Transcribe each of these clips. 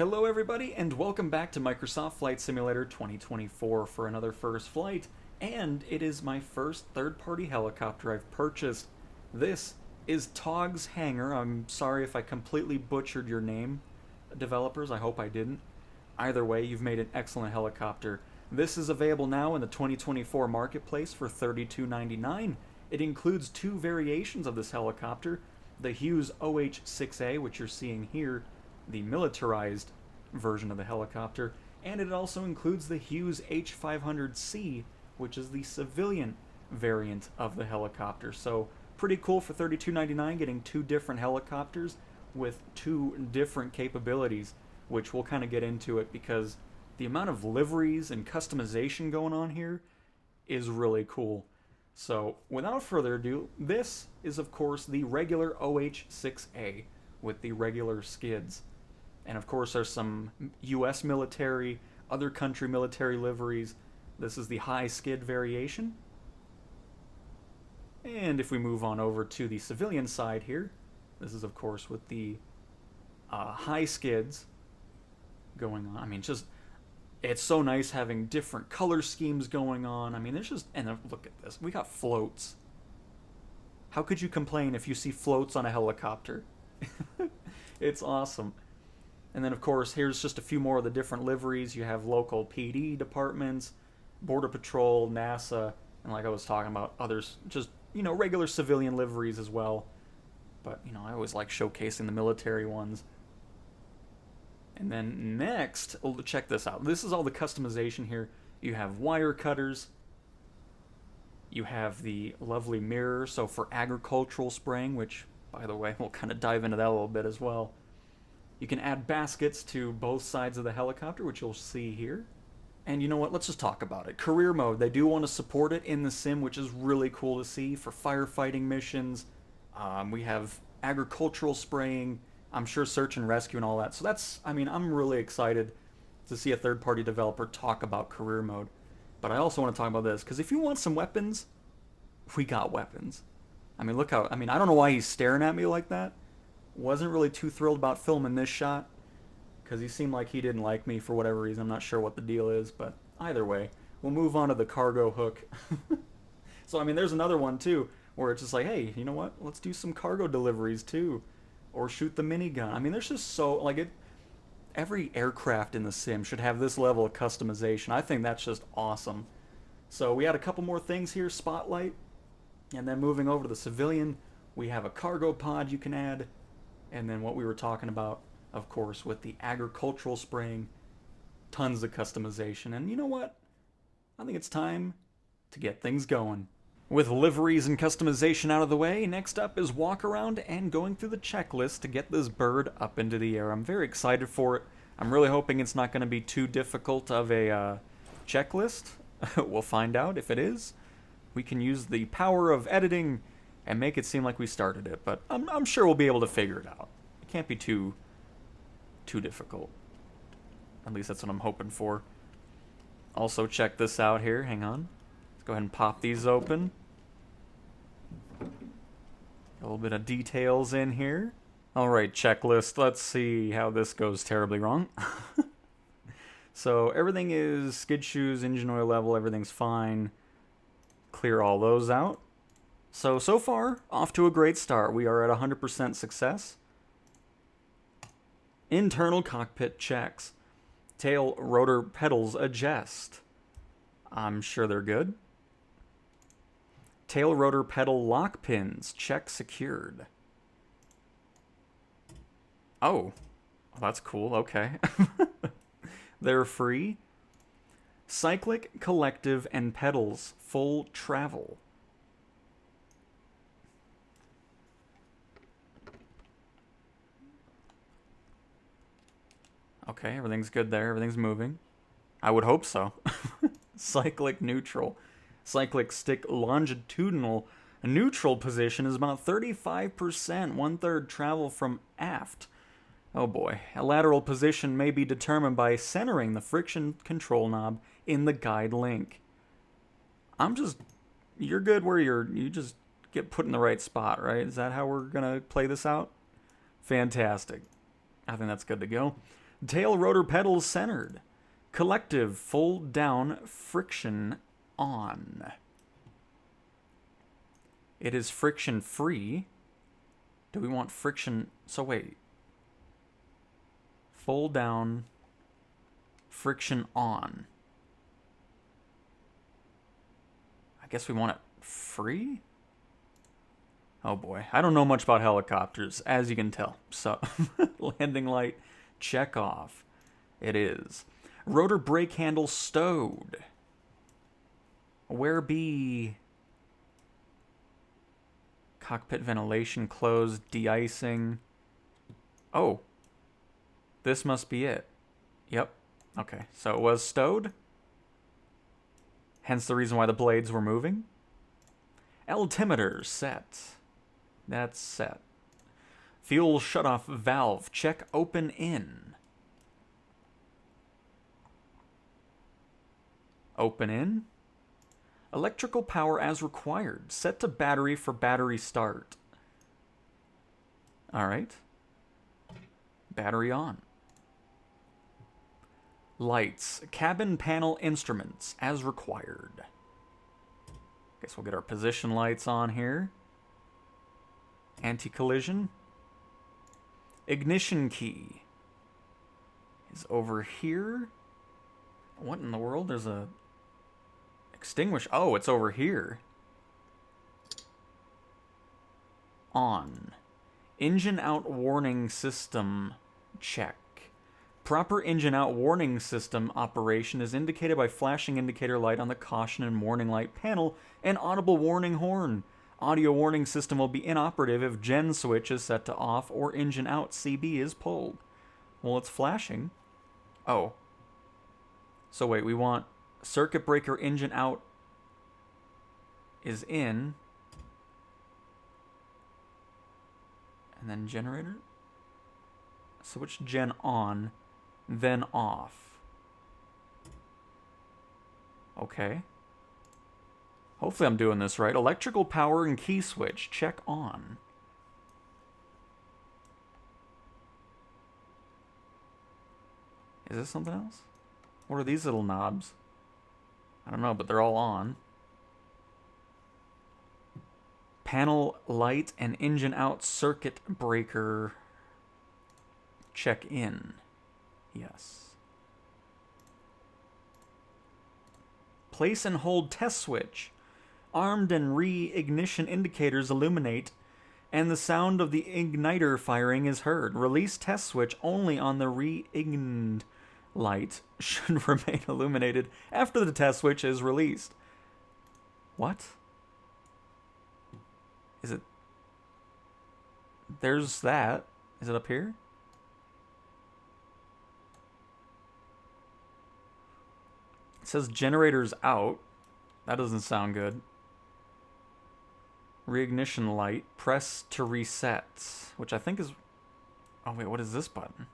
Hello everybody and welcome back to Microsoft Flight Simulator 2024 for another first flight, and it is my first third-party helicopter I've purchased. This is Taog's Hangar. I'm sorry if I completely butchered your name, developers, I hope I didn't. Either way, you've made an excellent helicopter. This is available now in the 2024 marketplace for $32.99. It includes two variations of this helicopter, the Hughes OH-6A, which you're seeing here, the militarized version of the helicopter, and it also includes the Hughes H500C, which is the civilian variant of the helicopter. So pretty cool for $32.99, getting two different helicopters with two different capabilities, which we'll kind of get into it because the amount of liveries and customization going on here is really cool. So without further ado, this is of course the regular OH-6A with the regular skids. And of course there's some US military, other country military liveries. This is the high skid variation. And if we move on over to the civilian side here, this is of course with the high skids going on. I mean, just, it's so nice having different color schemes going on. I mean, there's just, and look at this. We got floats. How could you complain if you see floats on a helicopter? It's awesome. And then, of course, here's just a few more of the different liveries. You have local PD departments, Border Patrol, NASA, and like I was talking about, others, just, you know, regular civilian liveries as well. But, you know, I always like showcasing the military ones. And then next, check this out. This is all the customization here. You have wire cutters. You have the lovely mirror, so for agricultural spraying, which, by the way, we'll kind of dive into that a little bit as well. You can add baskets to both sides of the helicopter, which you'll see here. And you know what? Let's just talk about it. Career mode. They do want to support it in the sim, which is really cool to see for firefighting missions. We have agricultural spraying. I'm sure search and rescue and all that. So that's, I mean, I'm really excited to see a third-party developer talk about career mode. But I also want to talk about this, because if you want some weapons, we got weapons. I mean, look how, I mean, I don't know why he's staring at me like that. Wasn't really too thrilled about filming this shot because he seemed like he didn't like me for whatever reason. I'm not sure what the deal is, but either way, we'll move on to the cargo hook. So, I mean, there's another one too where it's just like, hey, you know what? Let's do some cargo deliveries too, or shoot the minigun. I mean, there's just so, like, it. Every aircraft in the sim should have this level of customization. I think that's just awesome. So we had a couple more things here, spotlight, and then moving over to the civilian, we have a cargo pod you can add. And then what we were talking about, of course, with the agricultural spraying, tons of customization. And you know what? I think it's time to get things going. With liveries and customization out of the way, next up is walk around and going through the checklist to get this bird up into the air. I'm very excited for it. I'm really hoping it's not going to be too difficult of a checklist. We'll find out if it is. We can use the power of editing and make it seem like we started it, but I'm sure we'll be able to figure it out. It can't be too difficult. At least that's what I'm hoping for. Also, check this out here. Hang on. Let's go ahead and pop these open. A little bit of details in here. Alright, checklist. Let's see how this goes terribly wrong. So, everything is skid shoes, engine oil level, everything's fine. Clear all those out. So far, off to a great start. We are at 100% success. Internal cockpit checks. Tail rotor pedals adjust. I'm sure they're good. Tail rotor pedal lock pins. Check secured. Oh, that's cool. Okay. They're free. Cyclic, collective, and pedals. Full travel. Okay, everything's good there. Everything's moving. I would hope so. Cyclic neutral. Cyclic stick longitudinal neutral position is about 35%, 1/3 travel from aft. Oh boy. A lateral position may be determined by centering the friction control knob in the guide link. You're good where you just get put in the right spot, right? Is that how we're going to play this out? Fantastic. I think that's good to go. Tail rotor pedals centered. Collective, fold down, friction on. It is friction free. Do we want friction? So wait. Fold down, friction on. I guess we want it free? Oh boy, I don't know much about helicopters, as you can tell. So, landing light, check off. It is. Rotor brake handle stowed. Where be? Cockpit ventilation closed, de-icing. Oh. This must be it. Yep. Okay, so it was stowed. Hence the reason why the blades were moving. Altimeter set. That's set. Fuel shutoff valve. Check open in. Open in. Electrical power as required. Set to battery for battery start. Alright. Battery on. Lights. Cabin panel instruments as required. Guess we'll get our position lights on here. Anti-collision. Ignition key is over here. What in the world? There's a extinguish. Oh, it's over here. On. Engine out warning system check. Proper engine out warning system operation is indicated by flashing indicator light on the caution and warning light panel and audible warning horn. Audio warning system will be inoperative if gen switch is set to off or engine out CB is pulled. Well, it's flashing. Oh. So wait, we want circuit breaker engine out is in. And then generator. Switch gen on, then off. Okay. Hopefully I'm doing this right. Electrical power and key switch. Check on. Is this something else? What are these little knobs? I don't know, but they're all on. Panel light and engine out circuit breaker. Check in. Yes. Place and hold test switch. Armed and re-ignition indicators illuminate, and the sound of the igniter firing is heard. Release test switch only on the re-ignited light should remain illuminated after the test switch is released. What? Is it? There's that. Is it up here? It says generators out. That doesn't sound good. Reignition light. Press to reset. Which I think is... Oh wait, what is this button?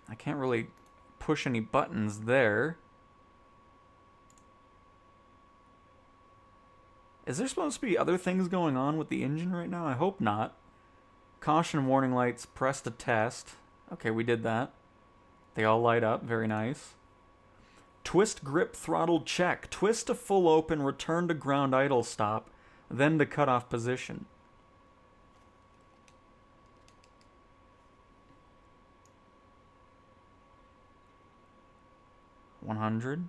I can't really push any buttons there. Is there supposed to be other things going on with the engine right now? I hope not. Caution warning lights. Press to test. Okay, we did that. They all light up. Very nice. Twist grip throttle check. Twist to full open, return to ground idle stop, then to cutoff position. $100.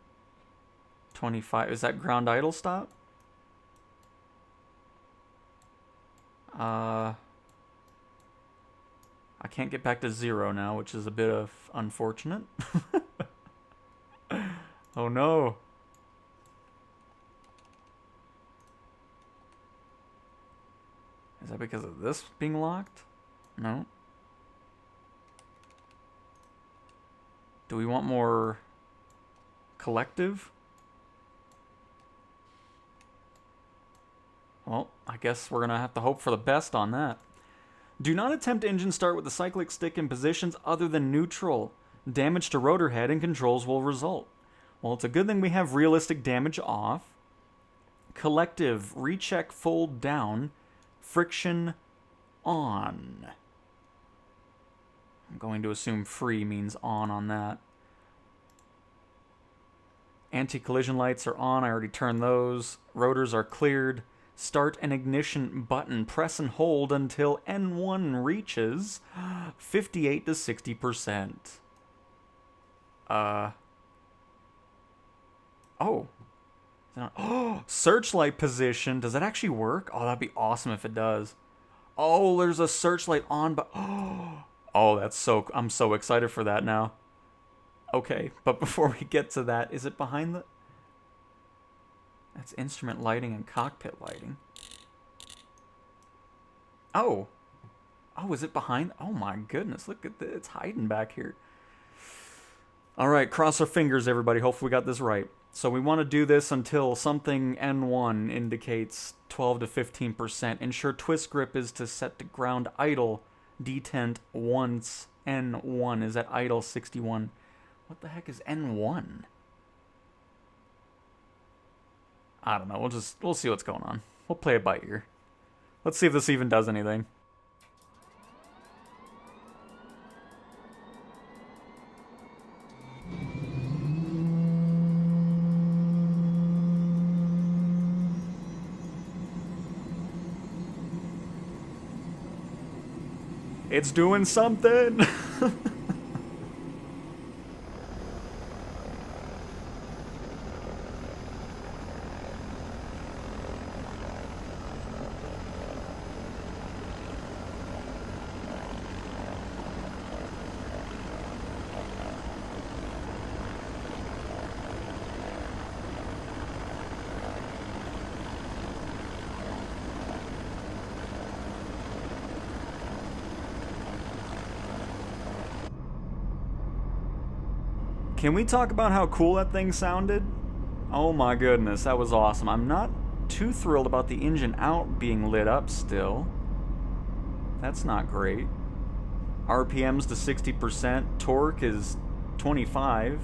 25. Is that ground idle stop? I can't get back to 0 now, which is a bit of unfortunate. Oh no. Is that because of this being locked? No. Do we want more collective? Well, I guess we're going to have to hope for the best on that. Do not attempt engine start with the cyclic stick in positions other than neutral. Damage to rotor head and controls will result. Well, it's a good thing we have realistic damage off. Collective, recheck, fold down, friction on. going to assume free means on that. Anti-collision lights are on. I already turned those. Rotors are cleared. Start an ignition button. Press and hold until N1 reaches 58 to 60%. Oh. Oh, searchlight position. Does that actually work? Oh, that'd be awesome if it does. Oh, there's a searchlight on, but oh, that's so. I'm so excited for that now. Okay, but before we get to that, is it behind the? That's instrument lighting and cockpit lighting. Oh, is it behind? Oh my goodness, look at this. It's hiding back here. All right, cross our fingers, everybody. Hopefully we got this right. So we want to do this until something N1 indicates 12 to 15%. Ensure twist grip is to set to ground idle. Detent once N1 is at idle 61. What the heck is N1? I don't know. We'll see what's going on. We'll play it by ear. Let's see if this even does anything. It's doing something. Can we talk about how cool that thing sounded? Oh my goodness, that was awesome. I'm not too thrilled about the engine out being lit up still. That's not great. RPMs to 60%. Torque is 25.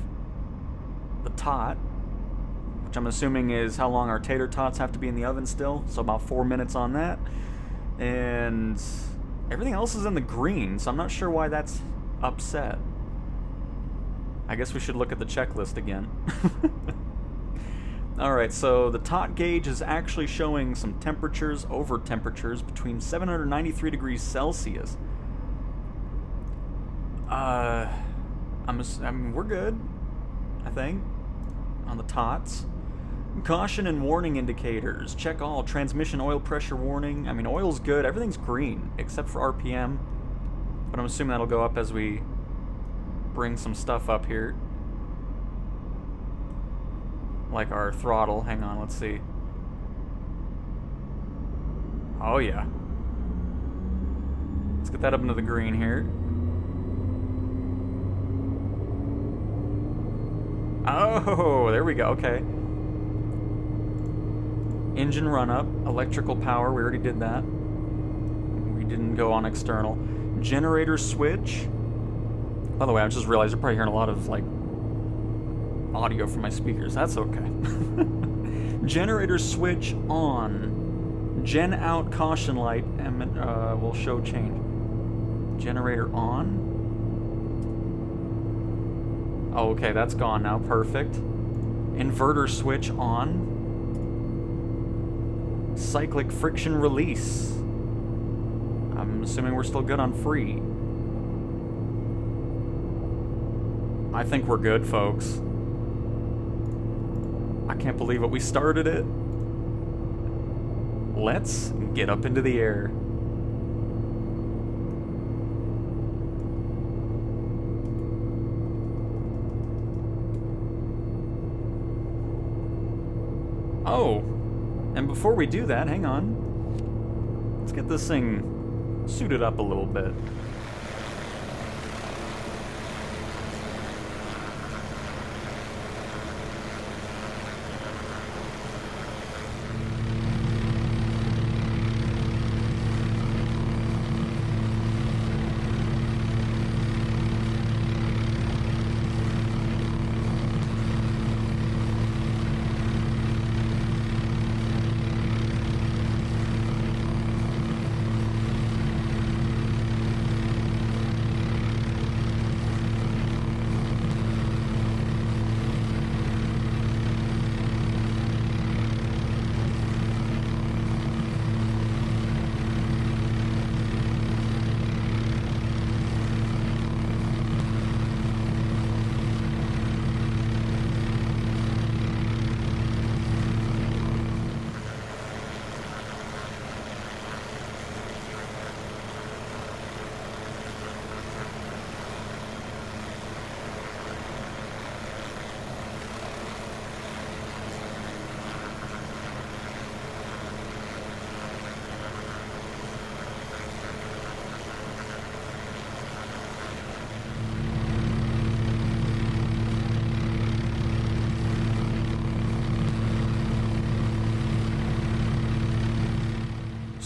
The tot, which I'm assuming is how long our tater tots have to be in the oven still. So about 4 minutes on that. And everything else is in the green, so I'm not sure why that's upset. I guess we should look at the checklist again. Alright, so the tot gauge is actually showing some temperatures, over temperatures, between 793 degrees Celsius. I mean, we're good, I think, on the tots. Caution and warning indicators. Check all. Transmission oil pressure warning. I mean, oil's good. Everything's green, except for RPM. But I'm assuming that'll go up as we bring some stuff up here. Like our throttle. Hang on, let's see. Oh yeah. Let's get that up into the green here. Oh, there we go, okay. Engine run up, electrical power, we already did that. We didn't go on external. Generator switch. By the way, I just realized you're probably hearing a lot of, like, audio from my speakers. That's okay. Generator switch on. Gen out caution light and will show change. Generator on. Oh, okay, that's gone now. Perfect. Inverter switch on. Cyclic friction release. I'm assuming we're still good on free. I think we're good, folks. I can't believe it. We started it. Let's get up into the air. Oh, and before we do that, hang on. Let's get this thing suited up a little bit.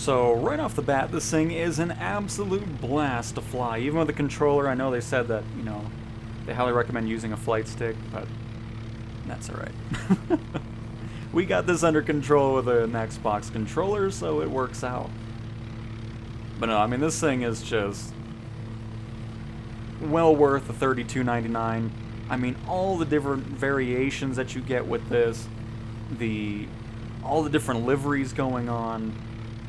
So right off the bat, this thing is an absolute blast to fly. Even with the controller, I know they said that, you know, they highly recommend using a flight stick, but that's alright. We got this under control with an Xbox controller, so it works out. But no, I mean, this thing is just well worth the $32.99. I mean, all the different variations that you get with this, all the different liveries going on,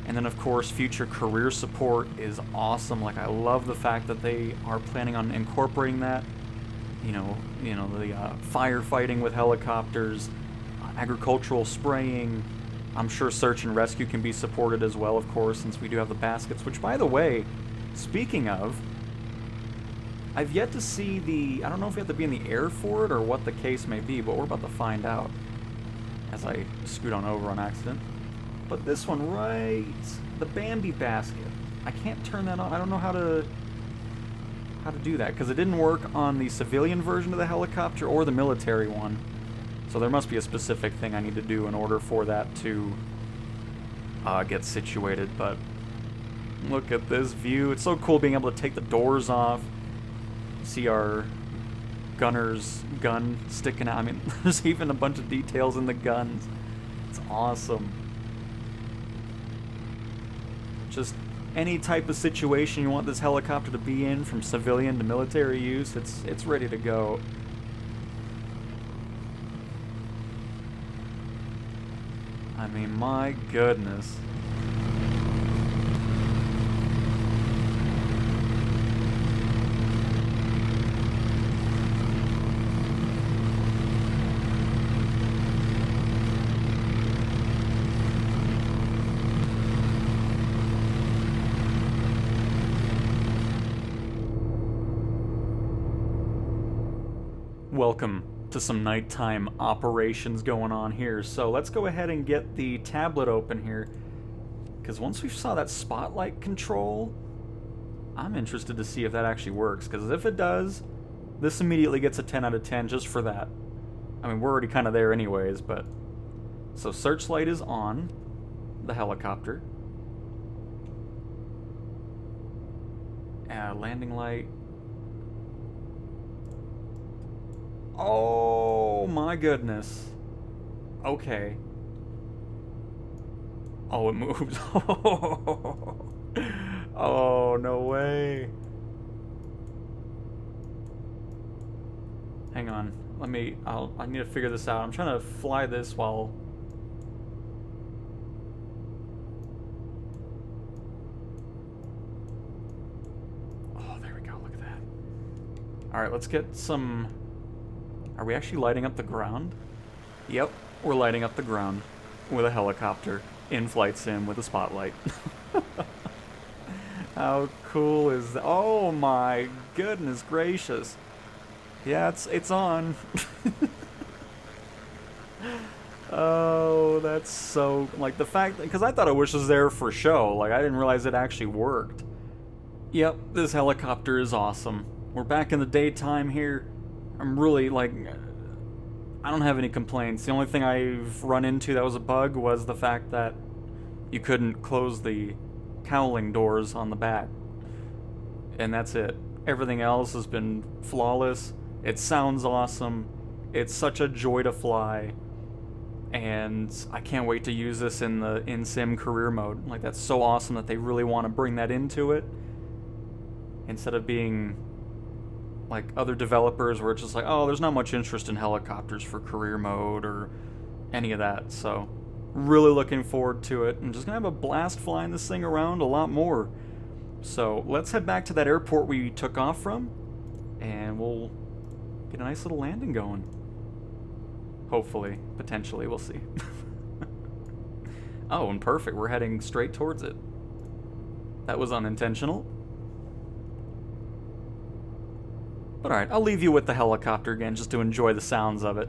and then of course future career support is awesome. Like, I love the fact that they are planning on incorporating that. You know the firefighting with helicopters, agricultural spraying. I'm sure search and rescue can be supported as well, of course, since we do have the baskets. Which, by the way, speaking of, I've yet to see I don't know if you have to be in the air for it or what the case may be, but we're about to find out as I scoot on over on accident. But this one, right, the Bambi basket. I can't turn that on. I don't know how to do that, because it didn't work on the civilian version of the helicopter or the military one. So there must be a specific thing I need to do in order for that to get situated. But look at this view. It's so cool being able to take the doors off. See our gunner's gun sticking out. I mean, there's even a bunch of details in the guns. It's awesome. Just any type of situation you want this helicopter to be in, from civilian to military use, it's ready to go. I mean, my goodness. Welcome to some nighttime operations going on here. So let's go ahead and get the tablet open here, because once we saw that spotlight control, I'm interested to see if that actually works, because if it does, this immediately gets a 10 out of 10 just for that. I mean, we're already kind of there anyways, but... So searchlight is on the helicopter. Landing light. Oh my goodness. Okay. Oh, it moved. Oh, no way. Hang on. I need to figure this out. I'm trying to fly this while... Oh, there we go. Look at that. Alright, let's get some... Are we actually lighting up the ground? Yep, we're lighting up the ground with a helicopter in flight sim with a spotlight. How cool is that? Oh my goodness gracious. Yeah, it's on. Oh, that's so... Like, the fact... Because I thought it was just there for show. Like, I didn't realize it actually worked. Yep, this helicopter is awesome. We're back in the daytime here. I'm really, like, I don't have any complaints. The only thing I've run into that was a bug was the fact that you couldn't close the cowling doors on the back. And that's it. Everything else has been flawless. It sounds awesome. It's such a joy to fly. And I can't wait to use this in the in-sim career mode. Like, that's so awesome that they really want to bring that into it. Instead of being... like other developers where it's just like, oh, there's not much interest in helicopters for career mode or any of that. So really looking forward to it. I'm just gonna have a blast flying this thing around a lot more. So let's head back to that airport we took off from, and we'll get a nice little landing going. Hopefully, potentially, we'll see. Oh, and perfect, we're heading straight towards it. That was unintentional. But alright, I'll leave you with the helicopter again just to enjoy the sounds of it.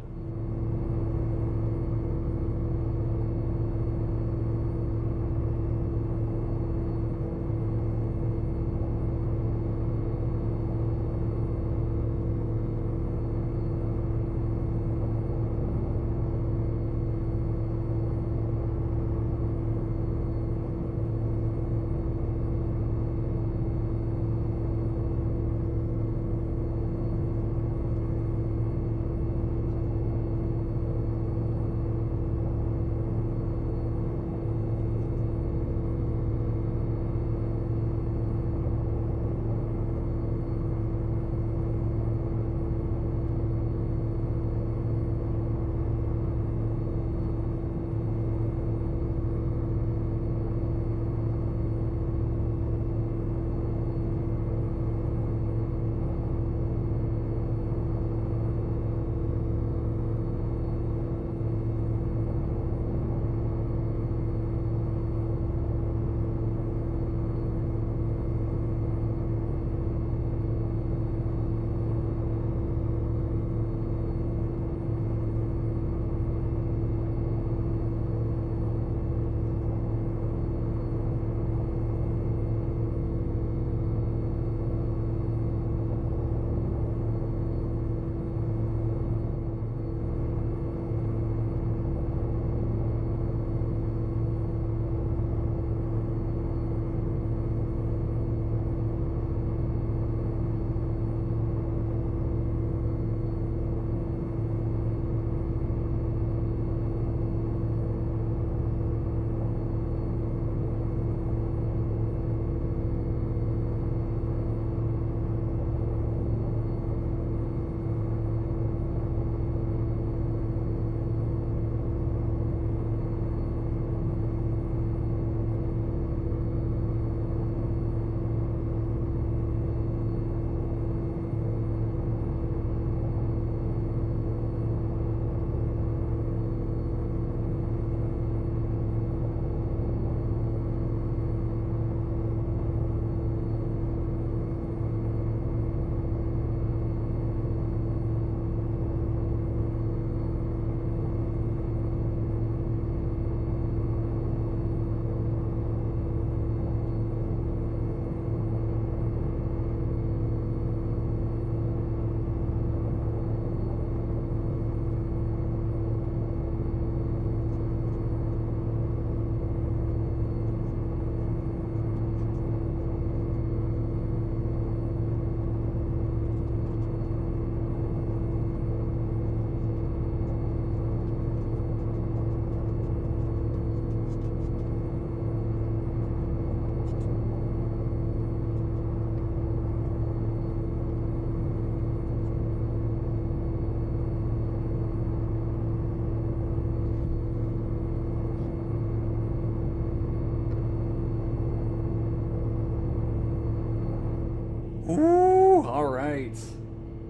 alright.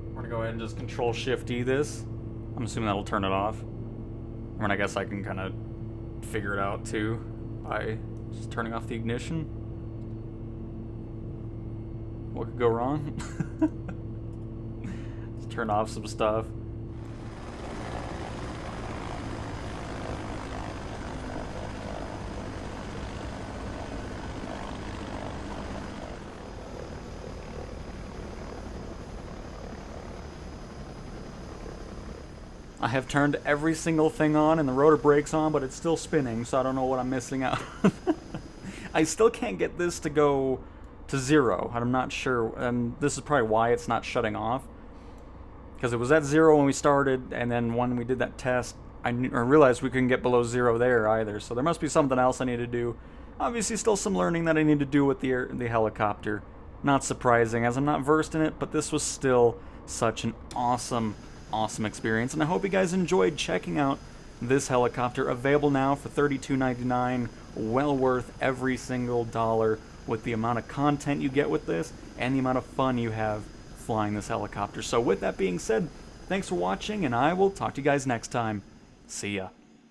We're gonna go ahead and just Control-Shift-E this. I'm assuming that'll turn it off. I mean, I guess I can kind of figure it out too by just turning off the ignition. What could go wrong? Let's turn off some stuff. I have turned every single thing on and the rotor brake's on, but it's still spinning, so I don't know what I'm missing out. I still can't get this to go to 0. I'm not sure, and this is probably why it's not shutting off. Because it was at 0 when we started, and then when we did that test, I realized we couldn't get below 0 there either, so there must be something else I need to do. Obviously still some learning that I need to do with the helicopter. Not surprising, as I'm not versed in it, but this was still such an awesome experience, and I hope you guys enjoyed checking out this helicopter. Available now for $32.99. Well worth every single dollar with the amount of content you get with this and the amount of fun you have flying this helicopter. So with that being said, thanks for watching, and I will talk to you guys next time. See ya.